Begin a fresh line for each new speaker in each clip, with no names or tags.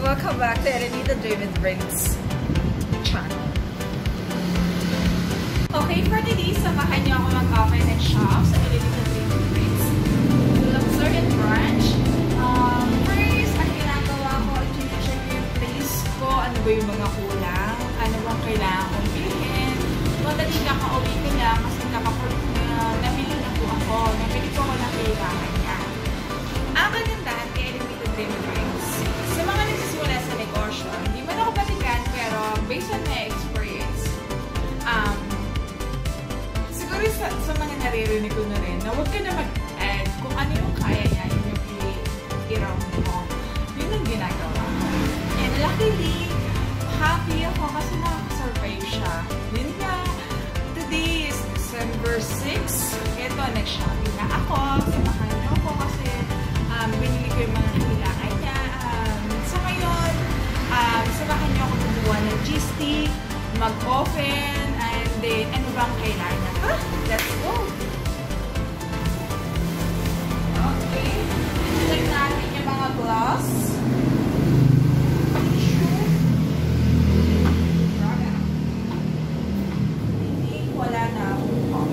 Welcome back to Erenita David Brings channel. Okay, for today, samahan niyo ako mag-open and shop sa Erenita David Brings Luxor and Branch. First, ang ginagawa ko, i-check yung place ko, ano ba yung mga kulang, ano bang kailangan kong bilhin. Totally kaka-uwi ko na kasi namili na po ako, namili ko na kailangan niya. Ang kagandahan kay Erenita David Brings, sa mga nagsisimula sa negosyo, hindi man ako balikan, pero based on my experience, siguro sa mga naririnig ko na rin, na huwag ka na mag-add kung ano yung kaya niya, yun yung i-round mo. Yun ang ginagawa ko. And luckily, happy ako kasi nakaka-survive siya. Yun nga, today is December 6. Ito, nag-shopping na ako. Samahan niyo ako kasi binili ko yung mga kailangan niya. Sa ngayon, samahan niyo ako gumawa ng G-stick, mag-oven, and then ano bang kailangan niya? Let's go! Okay. Check natin yung mga gloves. Wala na akong cup.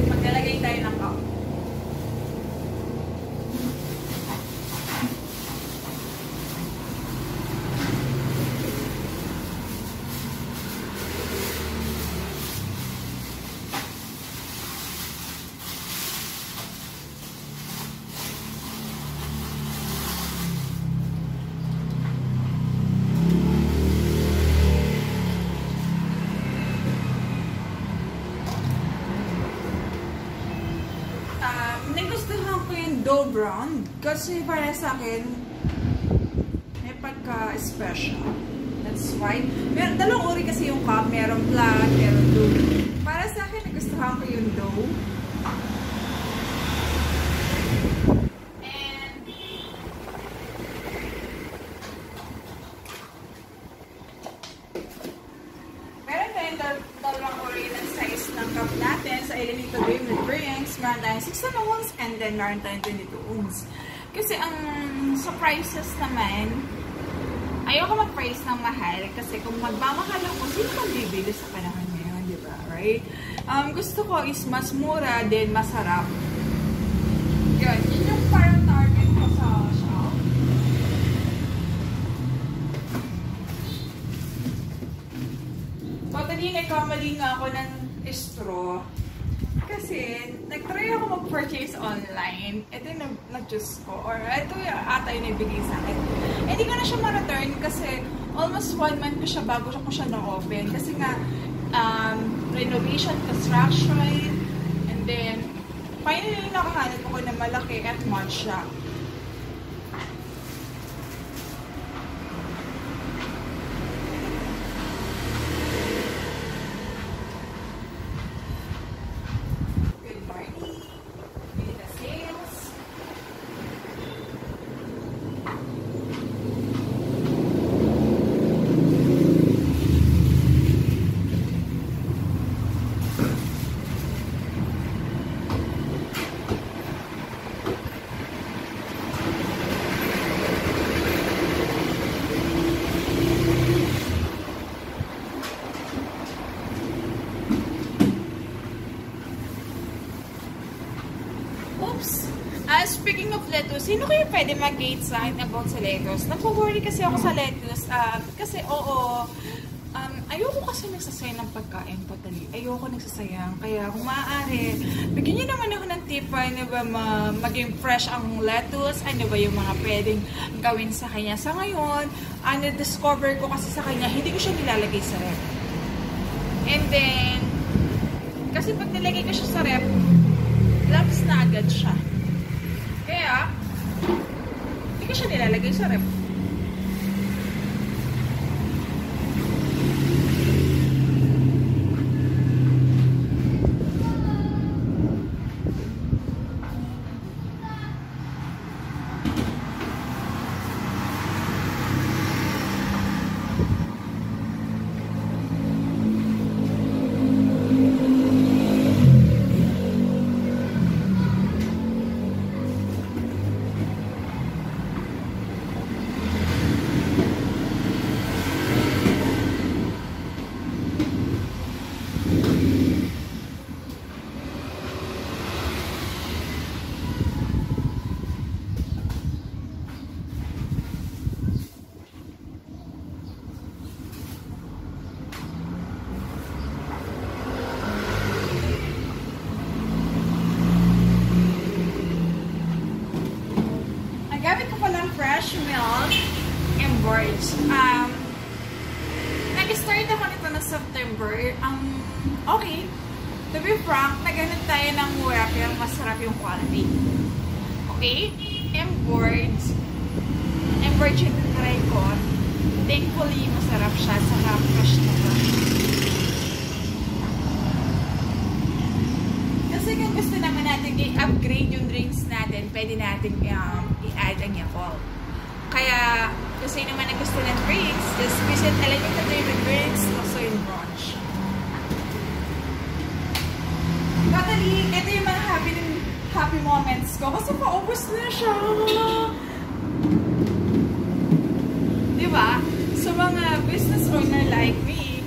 Maglalagay tayo ng cup. Nagustuhan ko yung dough brown kasi para sa akin may pagka-special. That's why. Dalawang uri kasi yung cup. Merong black, merong blue. Para sa akin, nagustuhan ko yung dough. And meron tayong dalawang uri ng size ng cup natin sa Erenita David Brings. Meron tayong 16 ounce and then meron tayong 22 ounce. Kasi ang sa prices naman, ayoko mag-price ng mahal kasi kung magmamahal ako, sino man bibili sa panahon ngayon, di ba? Right? Gusto ko is mas mura din masarap. Yun yung parang target ko sa shop. Totally nagkamali nga ako ng straw. Kasi, nag-try ako mag-purchase online. Ito yung nag-choose ko. Or, ito yung ata yung naibigay sa akin. Hindi ko na siya ma-return kasi almost 1 month ko siya bago ko siya na-open. Kasi nga, renovation, construction, and then, finally nakahanap ako na malaki at much siya. Speaking of lettuce, sino kayo pwede mag-gate sa akin about sa lettuce? Nagpo-worry kasi ako sa lettuce. Kasi ayoko kasi nagsasayang ng pagkain totally. Ayoko nagsasayang. Kaya kung maaari, bigyan niyo naman ako ng tip ano ba maging fresh ang lettuce, ano ba yung mga pwedeng gawin sa kanya. Sa ngayon, discover ko kasi sa kanya, hindi ko siya nilalagay sa ref. And then, kasi pag nilagay ko siya sa ref, labs na agad siya. Kaya, hindi ko siya nilalagay sa ref. To be frank, naghanap tayo ng mura pero masarap yung quality. Okay? M-board siya na try ko. Thankfully, masarap siya. Saka fresh na ba. Kasi kung gusto naman natin i-upgrade yung drinks natin, pwede natin i-add ang Yakult. Kaya, kung sino naman ang gusto ng drinks, just visit Elemental Favorite Drinks, also in brunch. Totally, ito yung mga happy moments ko kasi paubos na siya. Diba? So, mga business owner like me,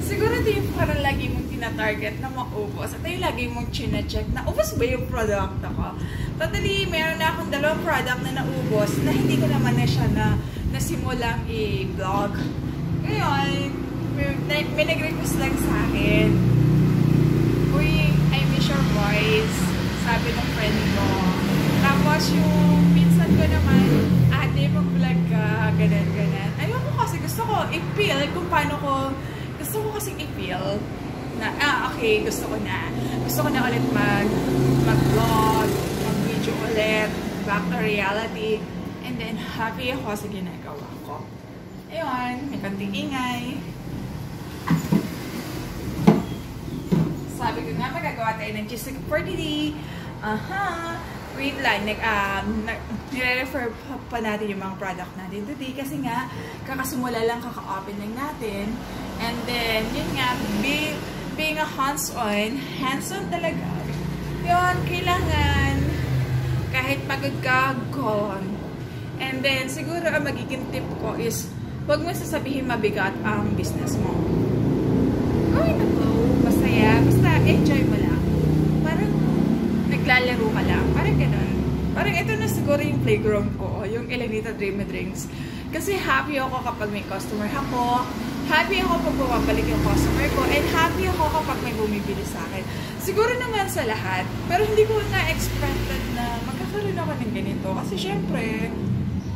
siguro ito yung parang lagi mong tina-target na maubos. At yung lagi mong chine-check na ubos ba yung product ako. Totally, meron na akong 2 product na naubos na hindi ko naman na siya na nasimulang i-vlog. Ngayon, may nag-request lang sa akin. Uy, I miss your voice. Sabi ng friend ko. Tapos yung pinsan ko naman, ate, mag-vlog ka, ganun. Ayoko kasi gusto ko i-feel kung paano ko, gusto ko kasing i-feel na, okay, gusto ko na ulit mag-vlog, mag-video ulit, back to reality, and then happy ako sa ginagawa ko. Ayun, may konting ingay. Sabi ko nga, magagawa tayo ng cheese for today. Wait lang, nire-refer pa natin yung mga product natin today kasi nga, kakasimula lang, kaka-open lang natin. And then, yun nga, being a hands-on talaga. Yun, kailangan, kahit pagod ka, go on. And then, siguro ang magiging tip ko is, huwag mo sasabihin mabigat ang business mo. Going to go, masaya, basta enjoy mo lang. Parang, naglalaro ka lang. Parang ganun. Parang ito na siguro yung playground ko, yung Elenita Dreamy Drinks. Kasi happy ako kapag may customer ako. Happy ako kapag bumabalik yung customer ko. And happy ako kapag may bumibili sa akin. Siguro naman sa lahat. Pero hindi ko na-expected na magkakaroon ako ng ganito. Kasi syempre,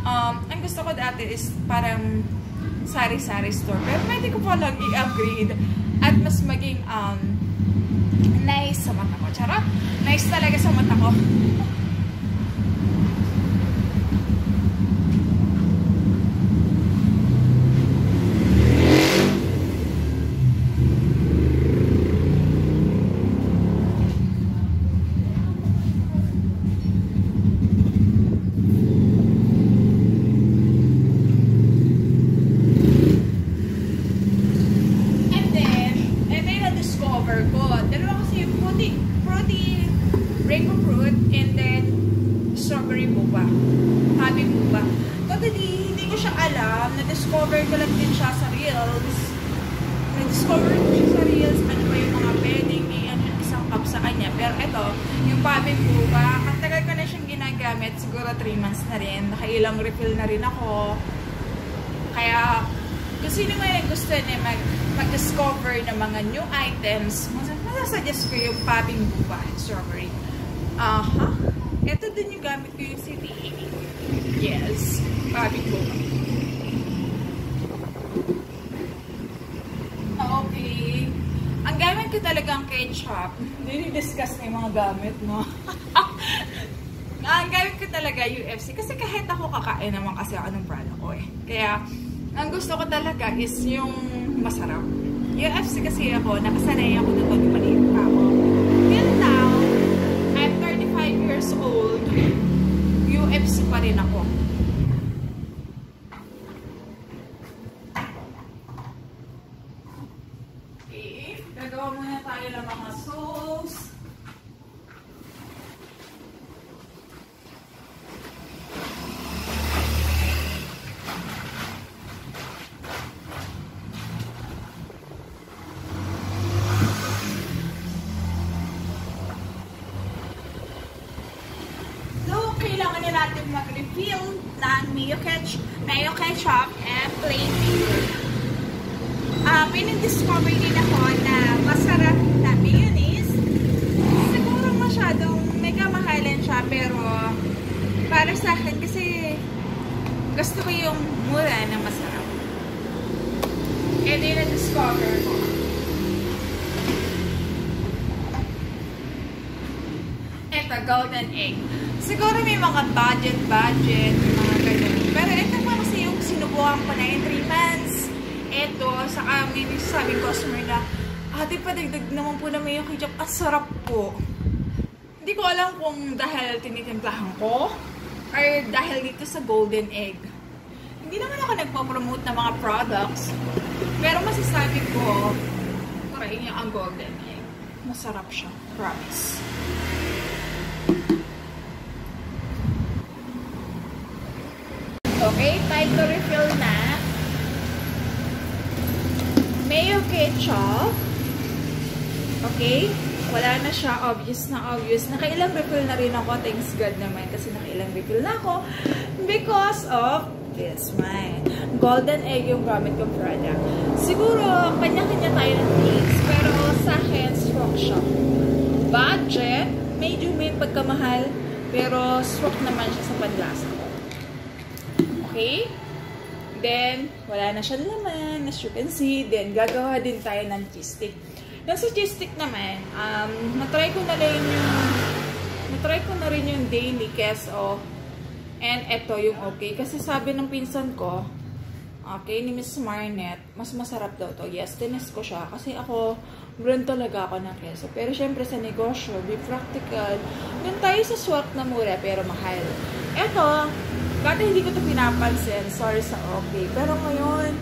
ang gusto ko dati is parang sari-sari store. Pero pwede ko pa lang i-upgrade at mas maging nice sa mata ko. Charot! Nice talaga sa mata ko. Rainbow fruit, and then strawberry boba. Happy boba. Totally, hindi ko siya alam. Na-discover ko lang din siya sa Reels. Na-discover ko siya sa Reels. Ano ba yung mga pwedeng isang cup sa kanya. Pero ito, yung happy boba, ang tagal ko na siyang ginagamit. Siguro 3 months na rin. Nakailang refill na rin ako. Kaya, kung sino may gusto na mag-discover ng mga new items, masasuggest ko yung popping boba and strawberry. Ito din yung gamit ko yung CTA. Yes, popping boba. Okay. Ang gamit ko talagang ketchup. Hindi discuss na yung mga gamit, no? Ang gamit ko talaga UFC. Kasi kahit ako kakain naman kasi ako ng product ko eh. Kaya, ang gusto ko talaga is yung masarap. UFC kasi ako, nakasanay ako nung maliit pa ako. Till now, I'm 35 years old. UFC pa rin ako. Okay, gagawa muna tayo ng mga sauce. Natin mag-refill ng mayo ketchup and plain mayo. Pinag-discover din ako na masarap na mayonnaise. Siguro masyadong mega mahalan siya, pero para sa akin kasi gusto ko yung mura na masarap. Ito yung na-discover ko. Eto, golden egg. Siguro may mga budget, mga ganyan. Pero ito pa kasi yung sinubukan ko na yung 3 months. Eto, saka may sabing customer na, ate, padagdag naman po na may yung ketchup. Ang sarap po. Hindi ko alam kung dahil tinitimplahan ko or dahil dito sa golden egg. Hindi naman ako nagpo-promote ng mga products. Pero masasabi ko, try niyo ang golden egg. Masarap siya. Promise. Okay, time to refill na. Mayo ketchup. Okay, wala na siya. Obvious na obvious. Nakailang refill na rin ako. Thanks God naman kasi nakailang refill na ako. Because of this one. Golden egg yung gamit kong product. Siguro, kanya-kanya tayo ng taste. Pero sa akin, strong siya. Budget, medyo may pagkamahal. Pero strong naman siya sa panlasa ko. Okay? Then, wala na siyang laman, as you can see. Then, gagawa din tayo ng cheese stick. Yung sa cheese stick naman, natry ko na rin yung daily queso. And ito yung okay. Kasi sabi ng pinsan ko, okay, ni Miss Marnet, mas masarap daw to. Yes, tinis ko siya. Kasi ako, brand talaga ako ng queso. Pero syempre sa negosyo, be practical. Doon tayo sa swak na mura, pero mahal. Ito, dati hindi ko ito pinapansin. Sorry sa okay. Pero ngayon,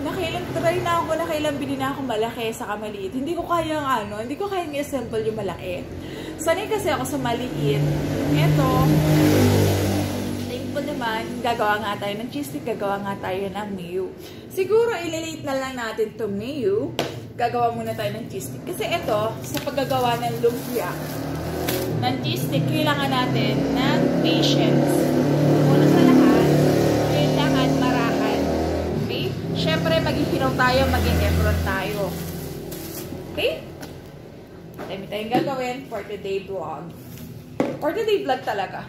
nakailang try na ako, nakailang bili na ako malaki sa maliit. Hindi ko kayang hindi ko kayang i-assemble yung malaki. Sanay kasi ako sa maliit. Ito, thankful naman, gagawa nga tayo ng cheese stick, gagawa nga tayo ng mayo. Siguro, ililate na lang natin itong mayo. Gagawa muna tayo ng cheese stick. Kasi ito, sa paggagawa ng lumpia, ng cheese stick, kailangan natin ng patience. Una sa lahat, kailangan marahan. Okay? Siyempre, maghihiraw tayo, mag-effort tayo. Okay? Dami tayong gagawin for today vlog. For today vlog talaga.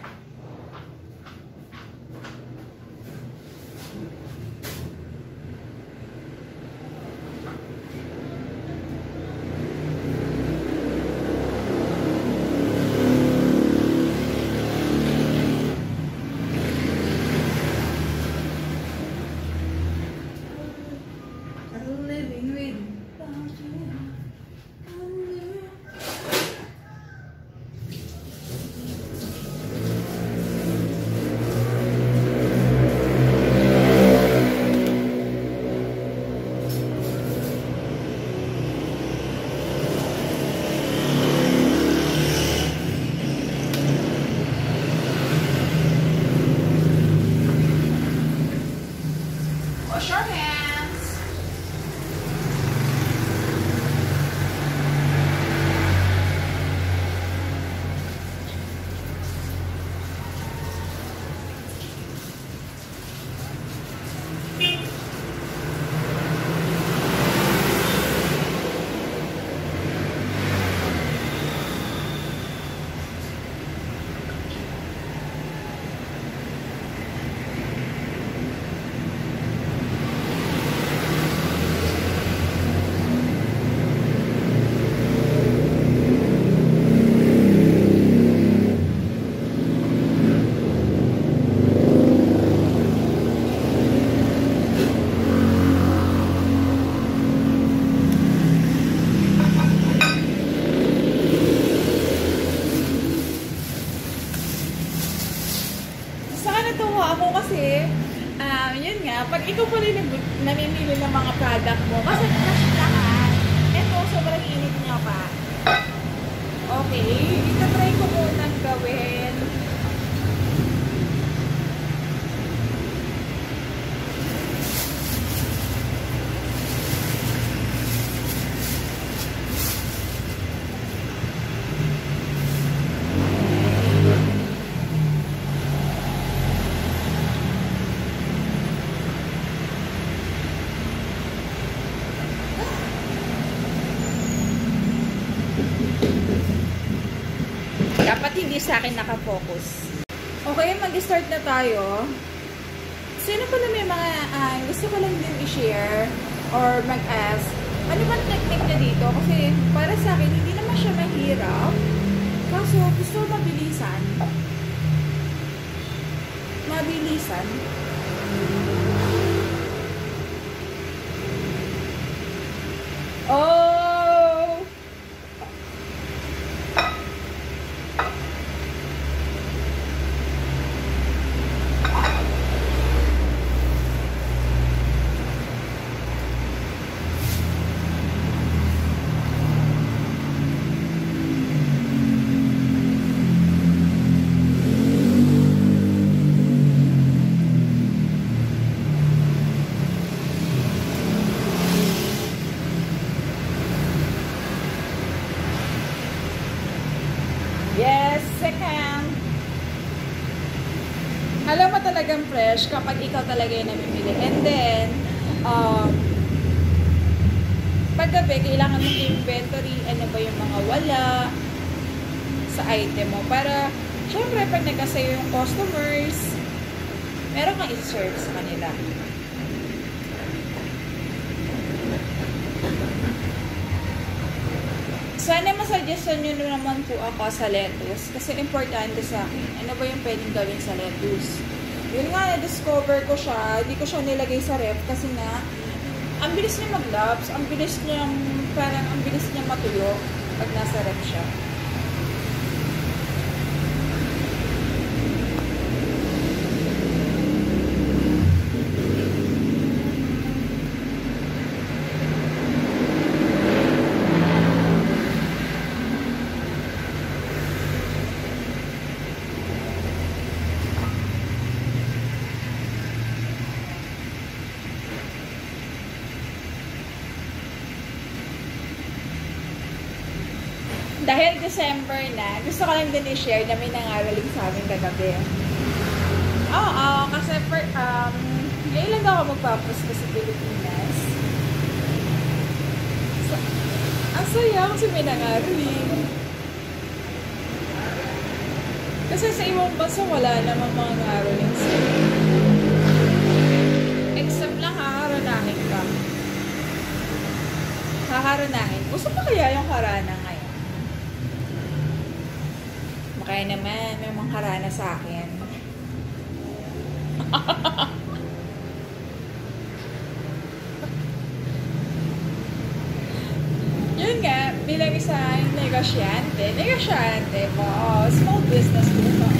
Wash your hands. Ako kasi, yun nga, pag ikaw pala namimili ng mga product mo, kasi nasyahan, eto, sobrang init niya pa. Okay, itatry ko munang gawin. Dapat hindi sa akin nakafocus. Okay, mag-start na tayo. Sino pala may mga gusto ko lang din i-share or mag-ask, ano ba technique na dito? Kasi para sa akin, hindi naman siya mahirap. Kaso Kaso gusto ko mabilisan. Mabilisan. Oh! Yes, second. Alam mo talagang fresh kapag ikaw talaga yung namimili. And then, paggabi, kailangan mong inventory, ano ba yung mga wala sa item mo. Para, syempre, pag nagkasayo yung customers, meron kang i-serve sa kanila. Sana masuggestion nyo naman po ako sa lettuce kasi importante sa akin. Ano ba yung pwedeng gawin sa lettuce? Yun nga, na-discover ko siya. Hindi ko siya nilagay sa ref kasi nga ang bilis niya mag-labs. Ang bilis niya, parang ang bilis niya matuyo pag nasa ref siya. Dahil December na, gusto ko lang din i-share na may nangaroling sa amin kagabi. Oo, kasi ngayon lang ako magpapasko sa Pilipinas. So, ang saya kasi may nangaroling. Kasi sa ibang bansa wala namang mga nangaroling sila. Except lang haharanahin ka. Haharanahin. Gusto pa kaya yung harana ngayon? Kaya naman, may mga karana sa akin. Yun nga, bilang isang negosyante mo, small business mo ba?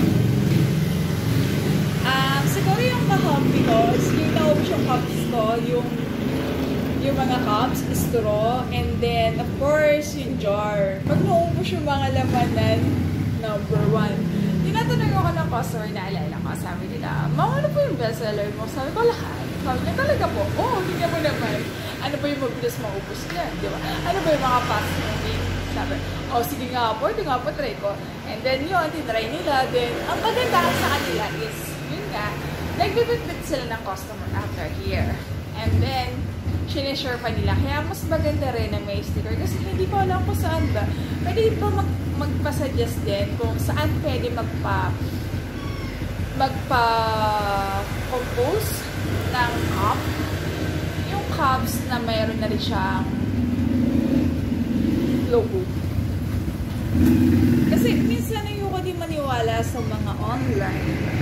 Siguro yung ka-hobby ko, yung naubos yung cups ko, yung mga cups, straw, and then, of course, yung jar. Pag naubos yung mga lamanan, number 1. Tinatanong ako ng customer na alala ko. Sabi nila, Ma'am, ano po yung bestseller mo? Sabi ko, lahat. Sabi niya, talaga po. Oo, tingnan mo naman. Ano po yung mabilis maubos niya? Di ba? Ano ba yung mga fast moving? Sabi, sige nga po, ito nga po, try ko. And then yun, tinry nila. Then, ang pagandahan sa kanila is, yun nga, nagbibit-bit sila ng customer after here. And then, sinishare pa nila. Kaya mas maganda rin na may sticker. Kasi hindi ko alam kung saan ba. Pwede pa magpa-suggest din kung saan pwede magpa-compose ng cup. Yung cups na mayroon na rin siyang logo. Kasi minsan ayoko din maniwala sa mga online.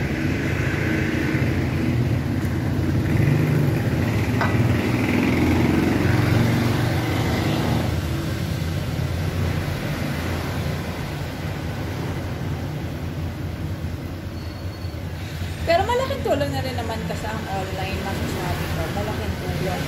Pero malaking tulong na rin naman kasi ang online, masasabi ko. Malaking tulong.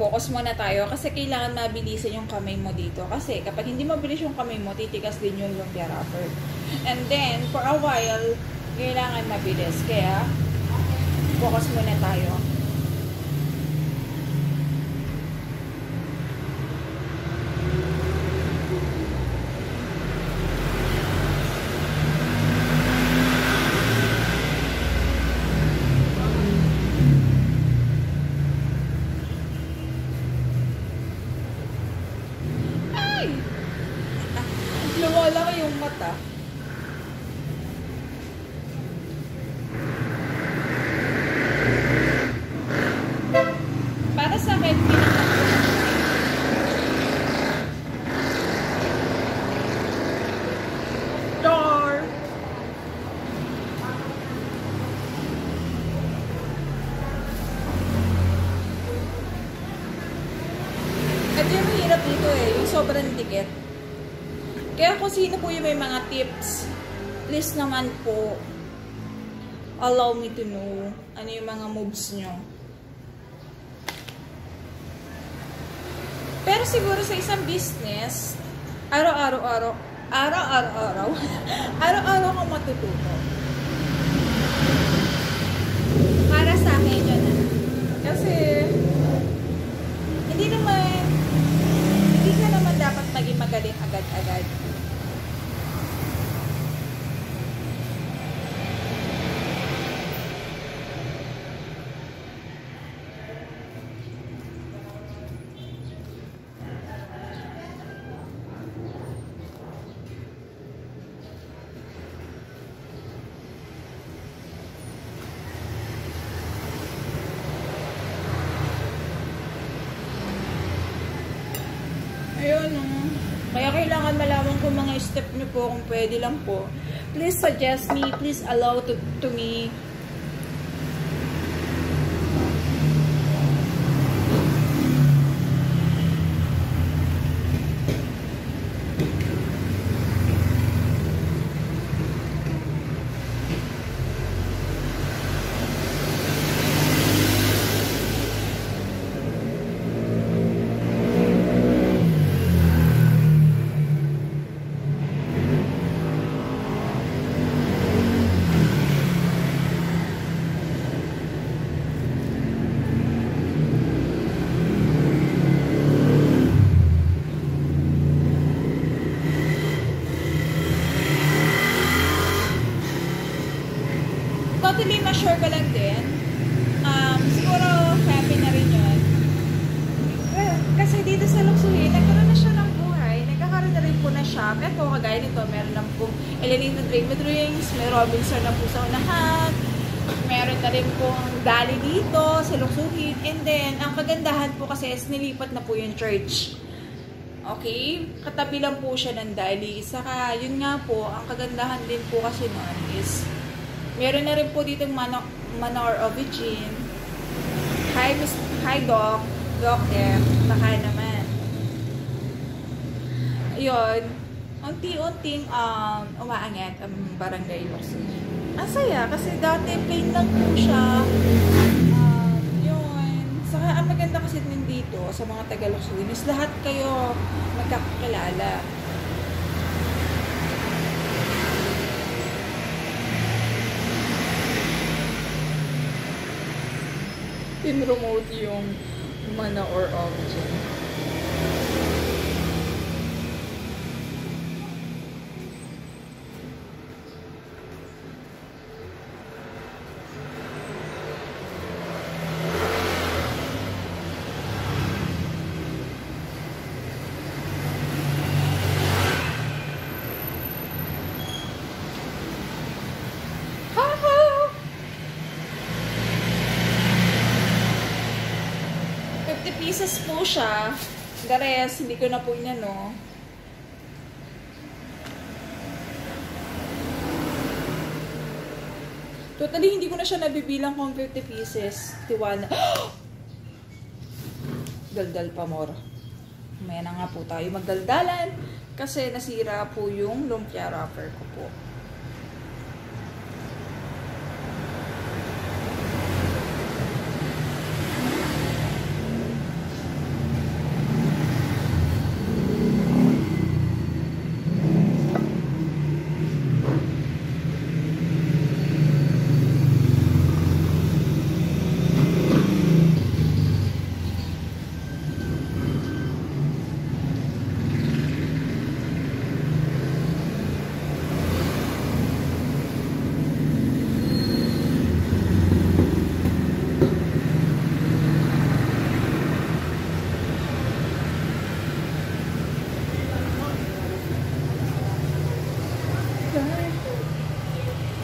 Focus muna tayo kasi kailangan mabilisan yung kamay mo dito. Kasi kapag hindi mabilis yung kamay mo, titigas din yung lumpia wrapper. And then, for a while, kailangan mabilis. Kaya, focus muna tayo. sobrang dikit. Kaya kung sino po yung may mga tips, please naman po, allow me to know ano yung mga moves nyo. Pero siguro sa isang business, araw-araw kang matututo. Para sa akin yun. Kasi, hindi ka naman dapat maging magaling agad-agad. Ayun, kaya kailangan malaman ko mga step nyo po kung pwede lang po. Please suggest me, please allow to me. Totally ma-sure ko lang din. Siguro happy na rin yun. Well, kasi dito sa Luksuhin, nagkaroon na siya ng buhay. Nagkakaroon na rin po na shop. Ito, kagaya nito, meron lang po Elenita Drink with Drinks, may Robinson na po sa unahan. Meron na rin po ang Dali dito sa Luksuhin. And then, ang kagandahan po kasi is nilipat na po yung church. Okay? Katabi lang po siya ng Dali. Saka, yun nga po, ang kagandahan din po kasi nun is meron na rin po dito Manor of Eugene. Hi Doc. Doc M. Baka naman. Ayun. Unti-unting umaangat ang barangay Luksuhin. Ang saya kasi dati plain lang po siya. Yun. Saka ang maganda kasi din dito sa mga taga Luksuhin is lahat kayo magkakakilala. In-remote yung Manor of Eugene. Pieces po siya. The rest, hindi ko na po inano. Totally, hindi ko na siya nabibilang kung 50 pieces. Tiwala. Daldal pa more. May na nga po tayo magdaldalan kasi nasira po yung lumpia wrapper ko po.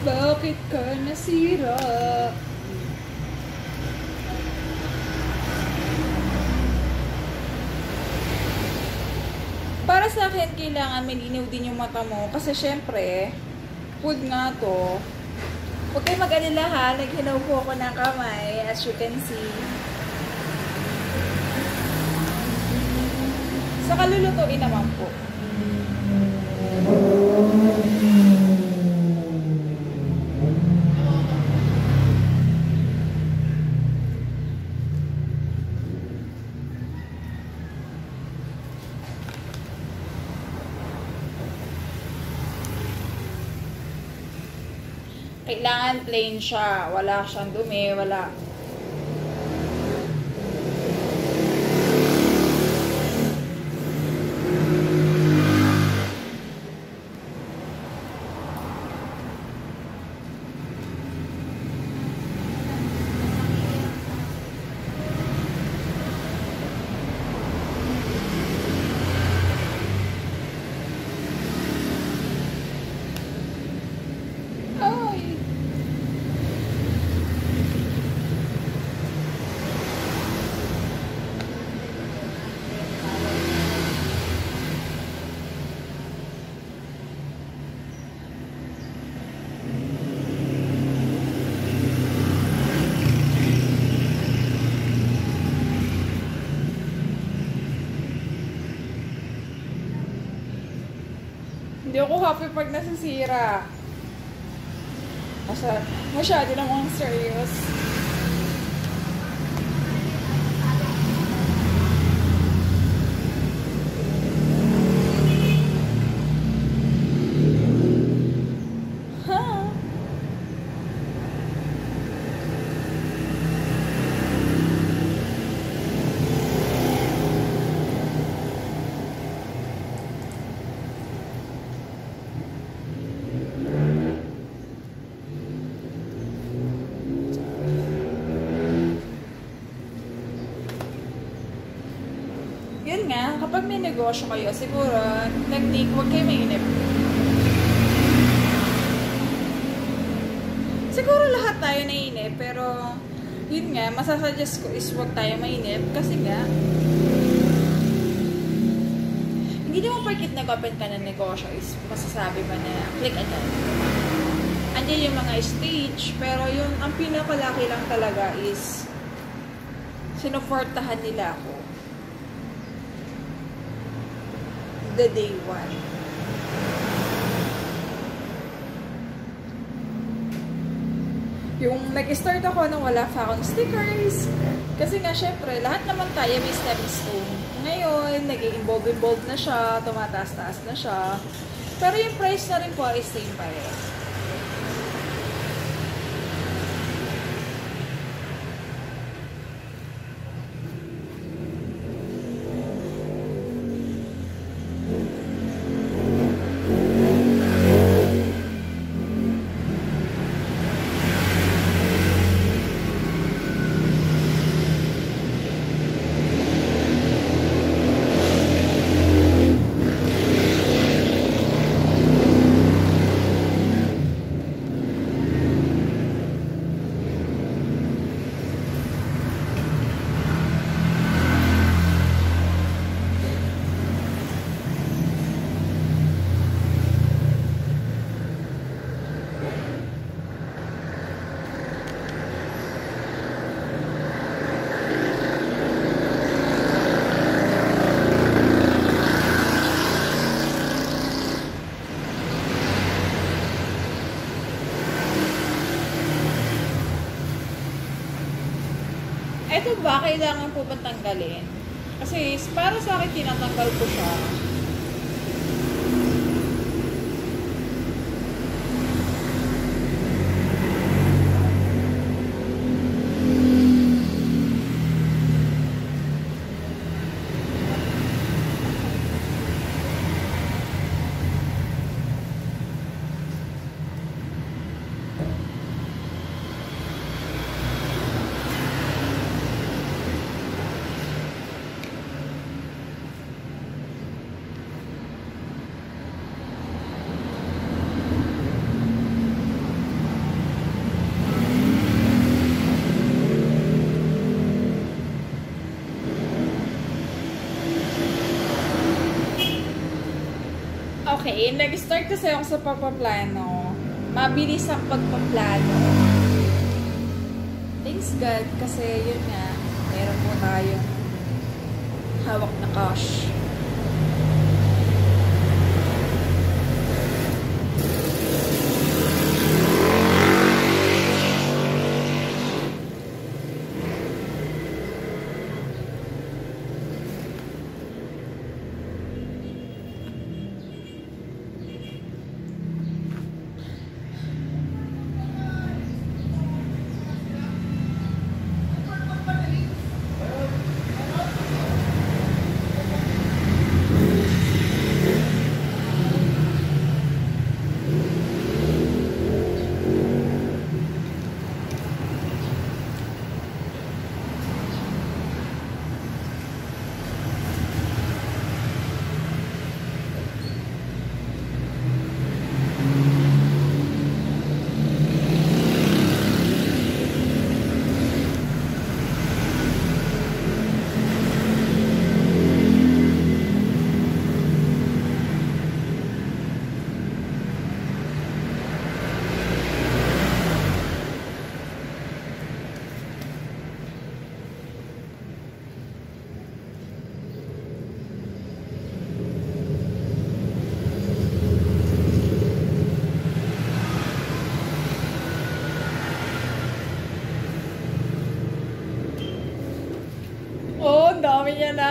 Bakit ka nasira? Para sa akin, kailangan malinaw din yung mata mo. Kasi syempre, food nga to. Huwag kayo mag-alala ha. Naghilaw po ako ng kamay, as you can see. Sa kalulutuin naman po. Kailangan plain siya. Wala siyang dumi, wala. Hindi ako happy pag nasisira. Masyado namang serious. Yun nga, kapag may negosyo kayo, siguro, technique, huwag kayo mainip. Siguro lahat tayo naiinip, pero yun nga, masasuggest ko is huwag tayo mainip kasi nga, hindi naman porkit nag-open ka ng negosyo is masasabi mo na click agad. Andiyan yung mga stage, pero yung ang pinakalaki lang talaga is sinuportahan nila ako. The day one. Yung nag-start ako nang wala pa akong stickers. Kasi nga, syempre, lahat naman tayo may stepping stone. Ngayon, nag-involve na siya, tumataas-taas na siya. Pero yung price na rin po ay same pa rin. Eto ba, kailangan po bang tanggalin? Kasi para sa akin, tinatanggal ko siya. Okay, nag-start kasi ako sa pagpaplano. Mabilis ang pagpaplano. Thanks God, kasi yun nga, meron po tayong hawak na cash. Oh, ang dami niya na.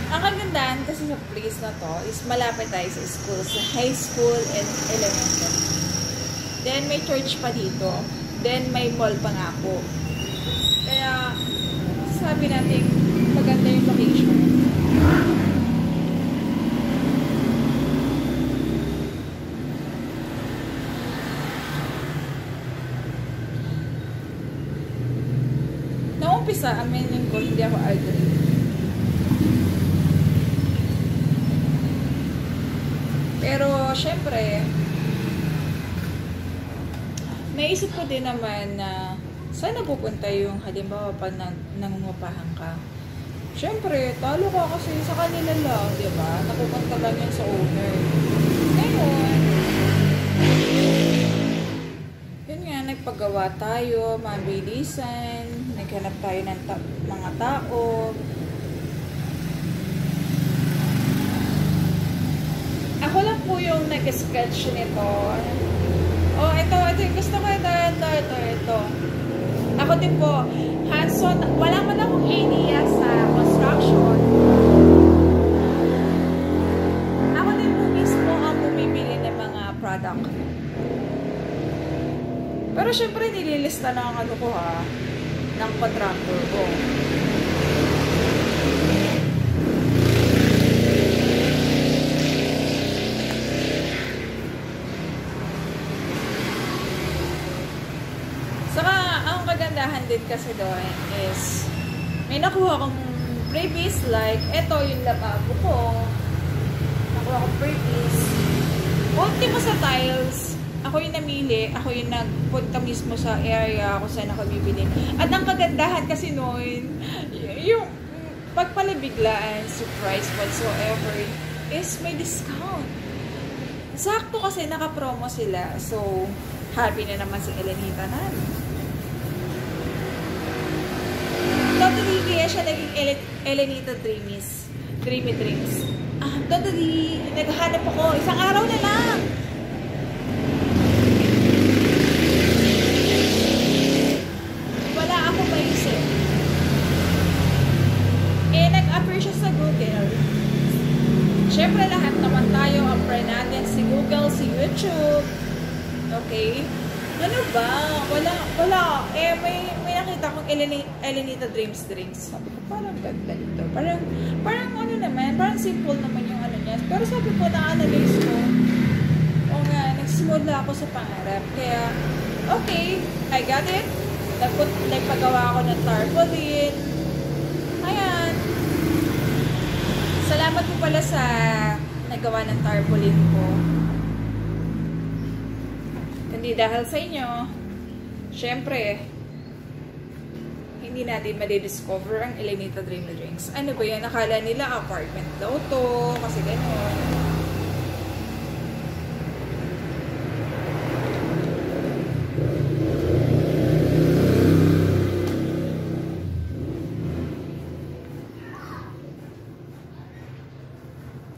Ang kagandahan kasi sa place na to is malapit tayo sa school, sa high school and elementary. Then may church pa dito. Then may mall pa nga po. Kaya sabi natin maganda yung location. Naumpisa, aminin ko, hindi ako agree. Pero, syempre, naisip ko din naman na saan pupunta yung halimbawa pag nangungupahan ka. Syempre, talo ka kasi sa kanila lang, di ba? Napupunta lang yan sa owner. Ngayon, yun nga, nagpagawa tayo, mabilisan, naghanap tayo ng mga tao. Ako lang po yung nag-sketch nito. Oh, ito yung gusto ko. Ito. Ako din po, hands-on. Wala man akong idea sa construction. Ako din po mismo ang bumibili ng mga product. Pero syempre, nililista na ang ano ko ha, ng contractor ko. Kagandahan din kasi doon is may nakuha akong freebies like eto yung lababo ko, nakuha akong freebies. Ultimo sa tiles, ako yung namili, ako yung nagpunta mismo sa area kung saan ako bibili. At ang kagandahan kasi noon, yung pagpalabiglaan, surprise whatsoever, is may discount. Sakto kasi naka-promo sila. So, happy na naman si Elenita na. Totally, kaya siya naging Elenita Dreamy Dreams. Totally, naghahanap ako. Isang araw na lang. Wala ako maisip. Nag-appear siya sa Google. Siyempre, lahat naman tayo, apply natin si Google, si YouTube. Okay? Ano ba? Wala. May nakita kong Elenita Dreams Drinks. Sabi ko, parang ganda ito. Parang ano naman, parang simple naman yung ano niya. Pero sabi ko, na-analyze ko. O nga, nagsimula ako sa pangarap. Kaya, okay, I got it. Nagpagawa ako ng tarpaulin. Ayan. Salamat po pala sa nagawa ng tarpaulin ko. Hindi dahil sa inyo, syempre, hindi natin madidiscover ang Elenita Dreamy Drinks. Ano ba yan? Nakala nila apartment daw to, kasi gano'n.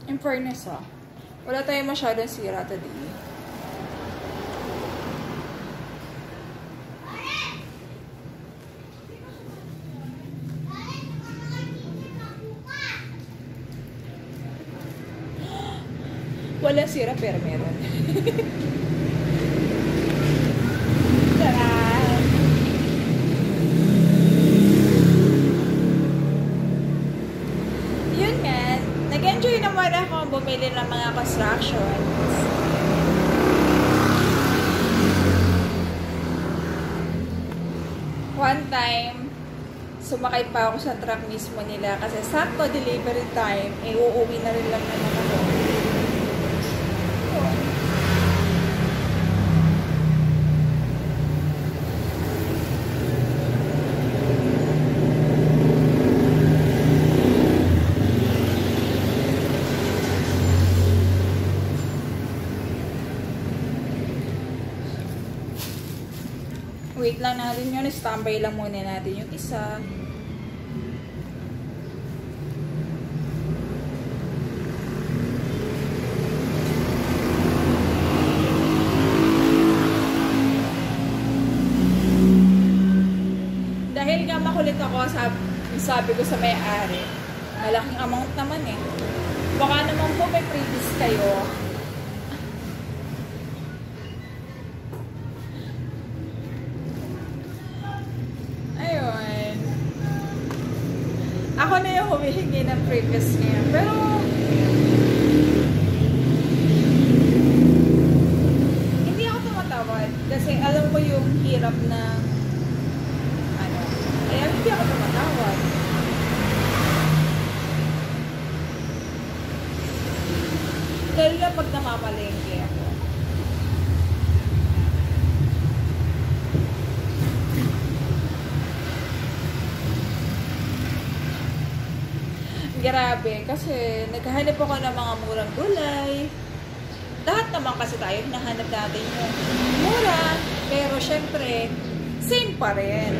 In fairness, wala tayong masyadong sira today. Wala sira pero meron. Taraan! Yun nga, nag-enjoy naman ako bumili ng mga constructions. One time, sumakay pa ako sa truck mismo nila kasi sakto delivery time, uuwi na rin lang naman ako. Wait lang natin yun. Standby lang muna natin yung isa. Dahil nga makulit ako, sabi ko sa may-ari, malaking amount naman eh. Baka naman po may previous kayo. Ako na yung humihingi ng previous niya. Pero, hindi ako tumatawad. Kasi alam ko yung hirap na, kaya hindi ako tumatawad. Lalo na pag namamalengke ako. Grabe, kasi naghahanap ako ng mga murang gulay. Lahat naman kasi tayo, hinahanap natin yung mura. Pero syempre, same pa rin.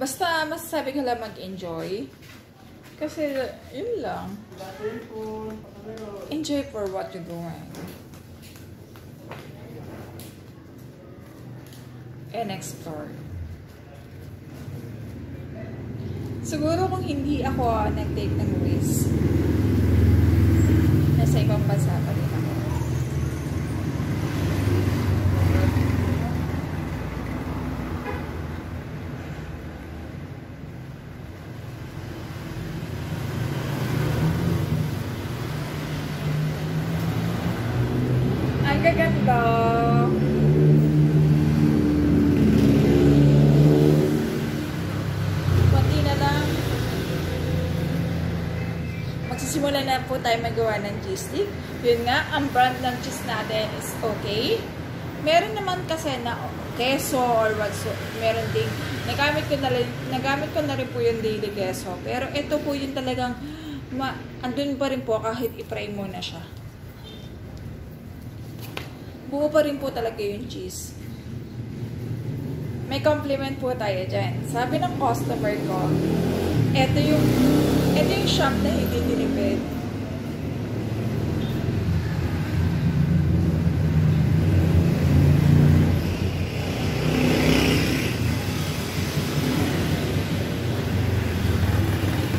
Basta, masasabi ko lang mag-enjoy. Kasi, yun lang. Enjoy for what you're doing. and explore. Siguro kung hindi ako nag-take ng risk, nasa ibang bansa pa rin ako. Ang gaganda! Magsisimula na po tayo magawa ng cheese stick. Yun nga, ang brand ng cheese natin is okay. Meron naman kasi na keso or whatso. Meron ding, nagamit ko na rin po yung daily keso. Pero ito po yung talagang, andun pa rin po kahit i-fry mo na siya. Buo pa rin po talaga yung cheese. May compliment po tayo dyan. Sabi ng customer ko, ito yung shop na hindi dinipid.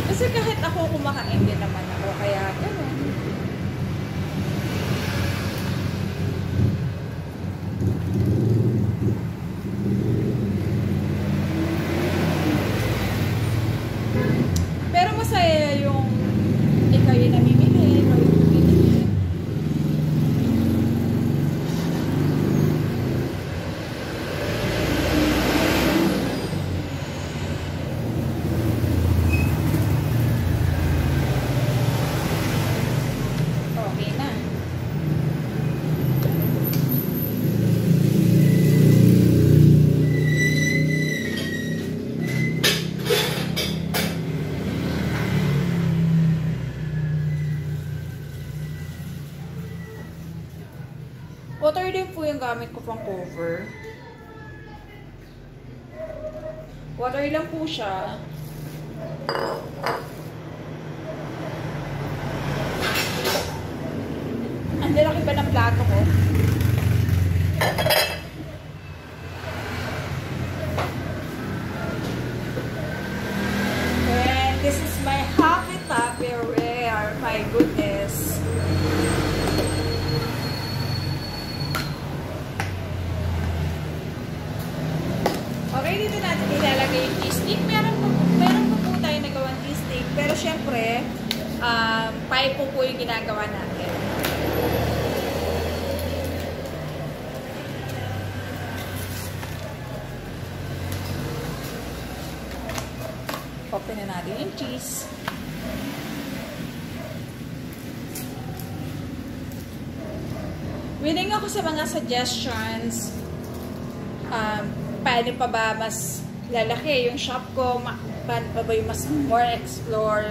Kasi kahit ako kumakain din naman ako, kaya gano'n. Pero masaya yung ikaw yung namimili, ikaw yung bumibili. Okay na. Water din po yung gamit ko pang cover. Water lang po siya. Ang lalaki ba ng plato ko? And this is my happy Tupperware. My goodness. Okay, dito natin ilalagay yung cheese stick. Meron po tayo nagawang cheese stick. Pero syempre, pie po yung ginagawa natin. Open na natin yung cheese. Willing ako sa mga suggestions. Paano pa ba mas lalaki yung shop ko? Paano pa ba yung mas more explore?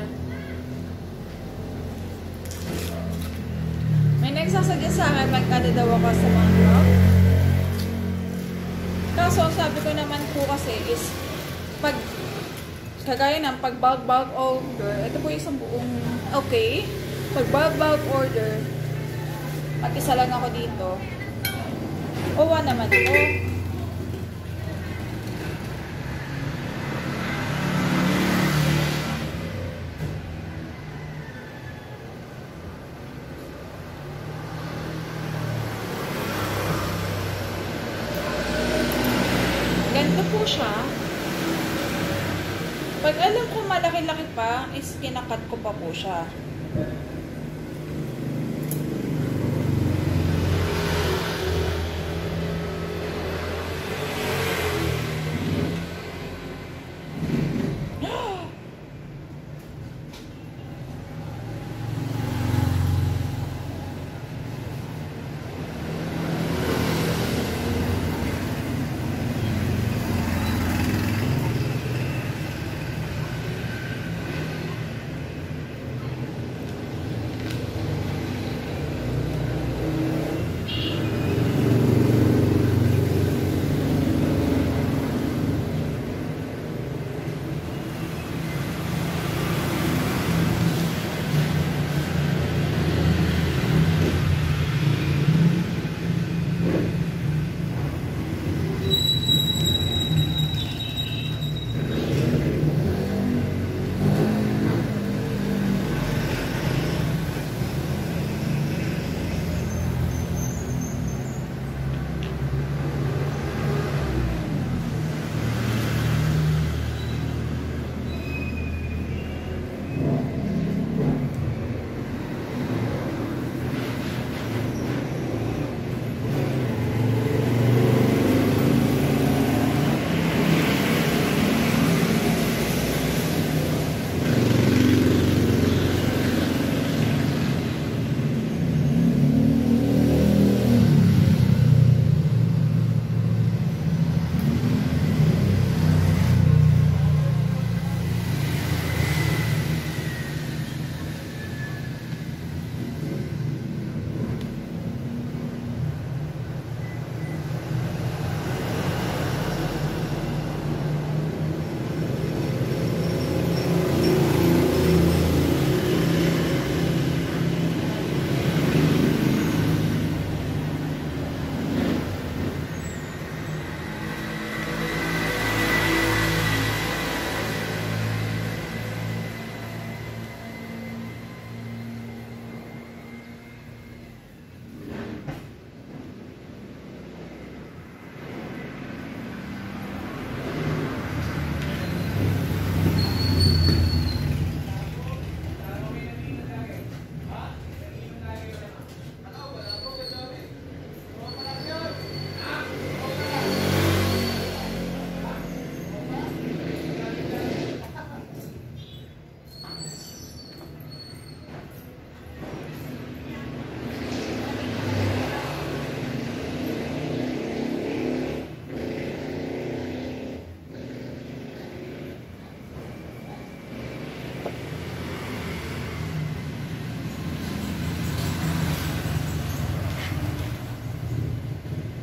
May nagsasuggest sa akin mag-ano daw ako sa mga vlog. Kaso sabi ko naman po kasi is kagaya ng pag bulk order, ito po isang buong okay. Pag bulk order, at isa lang ako dito. Owa naman ito. Ganito po siya. Pag alam ko malaki-laki pa, is pinakat ko pa po siya.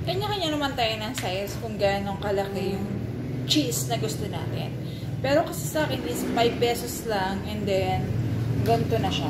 Kanya-kanya naman tayo ng size kung gano'ng kalaki yung cheese na gusto natin. Pero kasi sa akin is 5 pesos lang and then ganito na siya.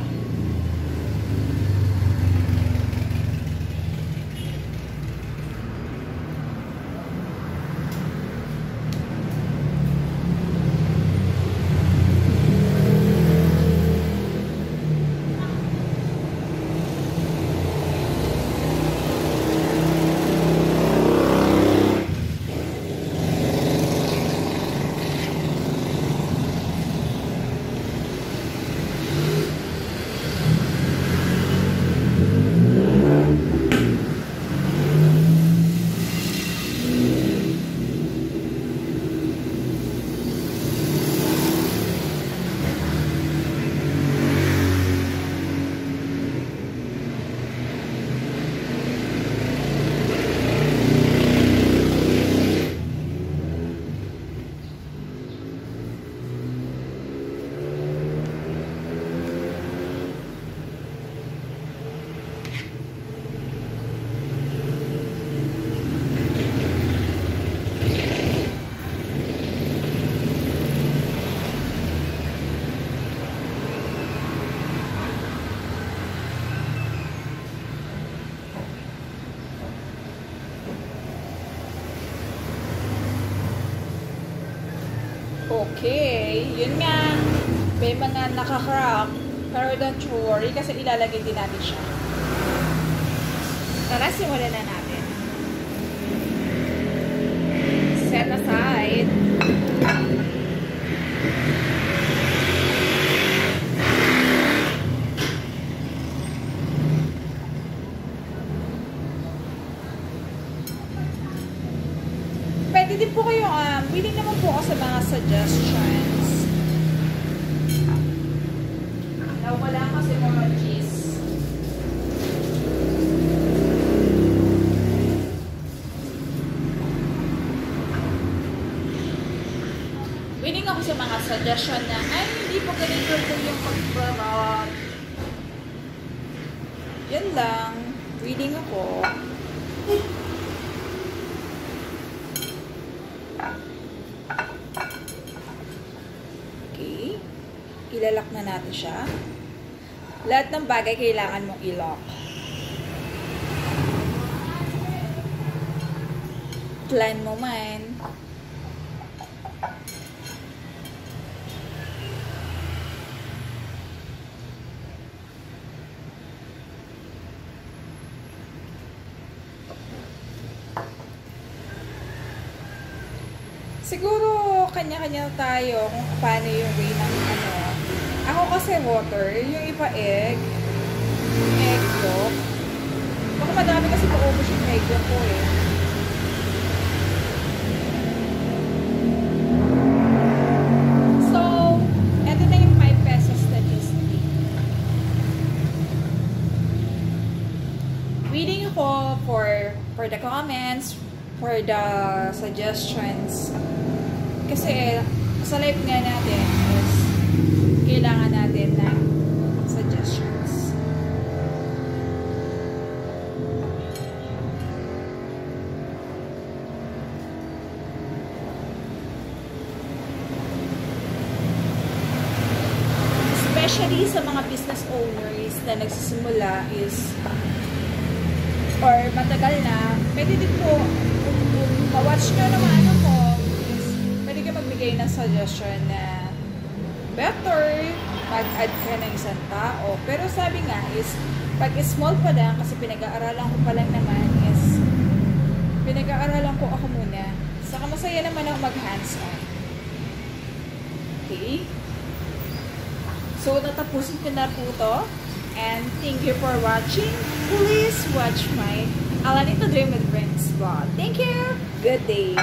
Okay, yun nga. May mga nakakrack. Pero don't worry kasi ilalagay din natin siya. Tara, simulan na natin. Set aside. Pwede din po kayo, willing naman po ako sa mga suggestions. Wala kasi mga cheese. Willing ako sa mga suggestion na, ay, hindi po ganito po yung pag-promote. Yan lang. Willing ako. Okay. Ilalak na natin siya. Lahat ng bagay kailangan mong i-lock. Plan mo man. Siguro, kanya-kanya tayo kung paano yung way ng ano. Ako kasi water, yung iba egg yolk. Baka madami kasi paubos yung egg yolk ko eh. So, eto na yung 5 pesos na cheese stick. Waiting ako for the comments, for the suggestions. Kasi sa live nga natin is kailangan natin ng suggestions. Especially sa mga business owners na nagsisimula is or matagal na, pwede din po kung ma-watch nyo naman ako is pwede kayo magbigay ng suggestion na better mag-add ka ng isang tao. Pero sabi nga is, pag small pa lang, kasi pinag-aaralan ko pa lang naman is, pinag-aaralan ko ako muna. Saka masaya naman ako mag-hands-on. Okay? So, natapusin ko na po to. And thank you for watching. Please watch my Alanito Dream with Friends vlog. Thank you! Good day!